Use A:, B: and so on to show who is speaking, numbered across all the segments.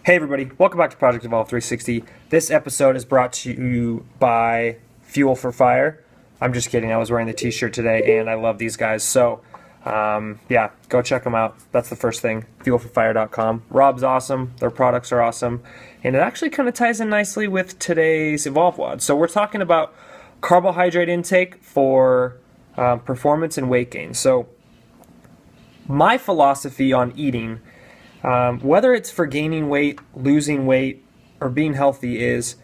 A: Hey everybody, welcome back to Project Evolve 360. This episode is brought to you by Fuel for Fire. I'm just kidding, I was wearing the t-shirt today and I love these guys. So, yeah, go check them out. That's the first thing, fuelforfire.com. Rob's awesome, their products are awesome, and it actually kind of ties in nicely with today's Evolve WOD. So we're talking about carbohydrate intake for performance and weight gain. So my philosophy on eating, whether it's for gaining weight, losing weight, or being healthy, is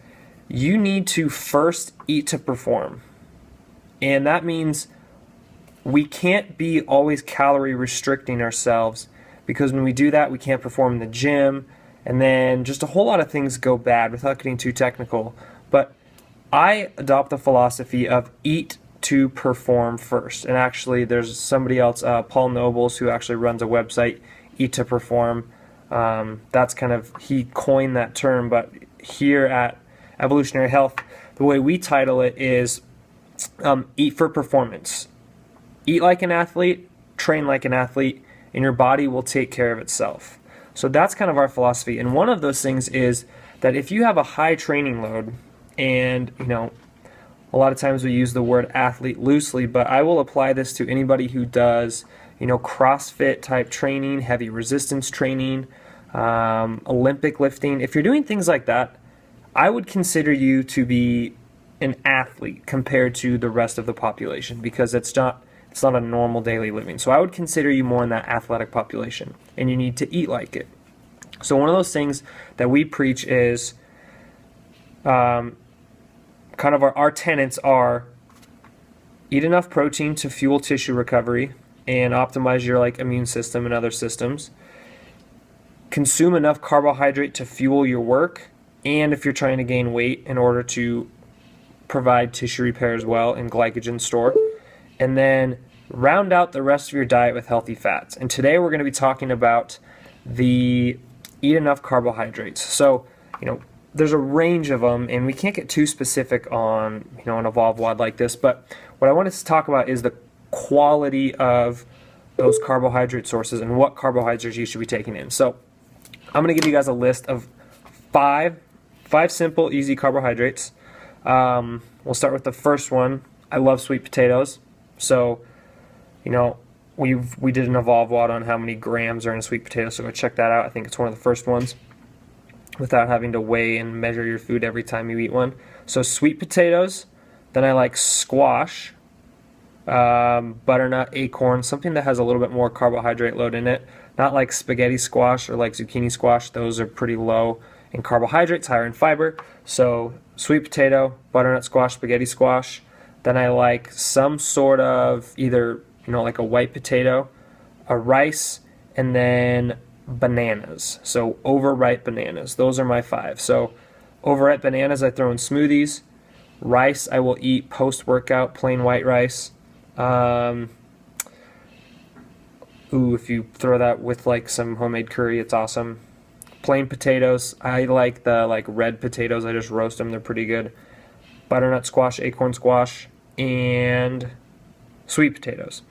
A: you need to first eat to perform. And that means we can't be always calorie restricting ourselves, because when we do that, we can't perform in the gym, and then just a whole lot of things go bad without getting too technical. But I adopt the philosophy of eat to perform first. And actually, there's somebody else, Paul Nobles, who actually runs a website, Eat to Perform. That's kind of, he coined that term, but here at Evolutionary Health, the way we title it is Eat for Performance. Eat like an athlete, train like an athlete, and your body will take care of itself. So that's kind of our philosophy. And one of those things is that if you have a high training load, and a lot of times we use the word athlete loosely, but I will apply this to anybody who does CrossFit type training, heavy resistance training, Olympic lifting. If you're doing things like that, I would consider you to be an athlete compared to the rest of the population, because it's not a normal daily living. So I would consider you more in that athletic population, and you need to eat like it. So one of those things that we preach is kind of our tenets are: eat enough protein to fuel tissue recovery and optimize your immune system and other systems. Consume enough carbohydrate to fuel your work, and if you're trying to gain weight, in order to provide tissue repair as well and glycogen store. And then round out the rest of your diet with healthy fats. And today we're going to be talking about the eat enough carbohydrates. So, there's a range of them, and we can't get too specific on, an Evolve WOD like this, but what I wanted to talk about is the quality of those carbohydrate sources and what carbohydrates you should be taking in. So I'm going to give you guys a list of five simple, easy carbohydrates. We'll start with the first one. I love sweet potatoes. So, we did an Evolve WOD on how many grams are in a sweet potato, so go check that out. I think it's one of the first ones, without having to weigh and measure your food every time you eat one. So sweet potatoes. Then I like squash, butternut, acorn, something that has a little bit more carbohydrate load in it. Not like spaghetti squash or like zucchini squash. Those are pretty low in carbohydrates, higher in fiber. So sweet potato, butternut squash, spaghetti squash. Then I like some sort of either, like a white potato, a rice, and then bananas. So overripe bananas. Those are my five. So overripe bananas I throw in smoothies. Rice I will eat post-workout, plain white rice. If you throw that with some homemade curry, it's awesome. Plain potatoes, I like the red potatoes. I just roast them, they're pretty good. Butternut squash, acorn squash, and sweet potatoes.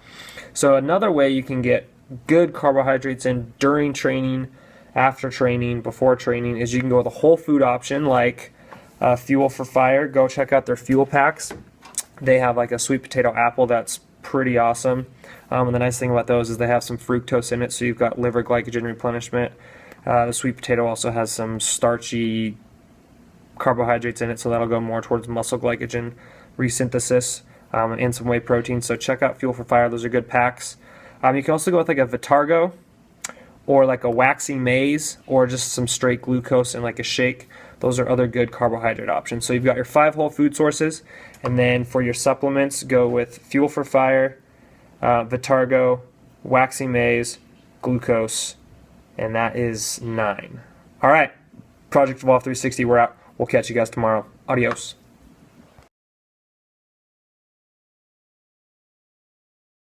A: So another way you can get good carbohydrates in during training, after training, before training, is you can go with a whole food option like Fuel for Fire. Go check out their fuel packs. They have a sweet potato apple that's pretty awesome. And the nice thing about those is they have some fructose in it, so you've got liver glycogen replenishment. The sweet potato also has some starchy carbohydrates in it, so that'll go more towards muscle glycogen resynthesis, and some whey protein. So check out Fuel for Fire. Those are good packs. You can also go with a Vitargo, or a waxy maize, or just some straight glucose in a shake. Those are other good carbohydrate options. So you've got your 5 whole food sources, and then for your supplements, go with Fuel for Fire, Vitargo, waxy maize, glucose, and that is 9. All right, Project Evolve 360, we're out. We'll catch you guys tomorrow. Adios.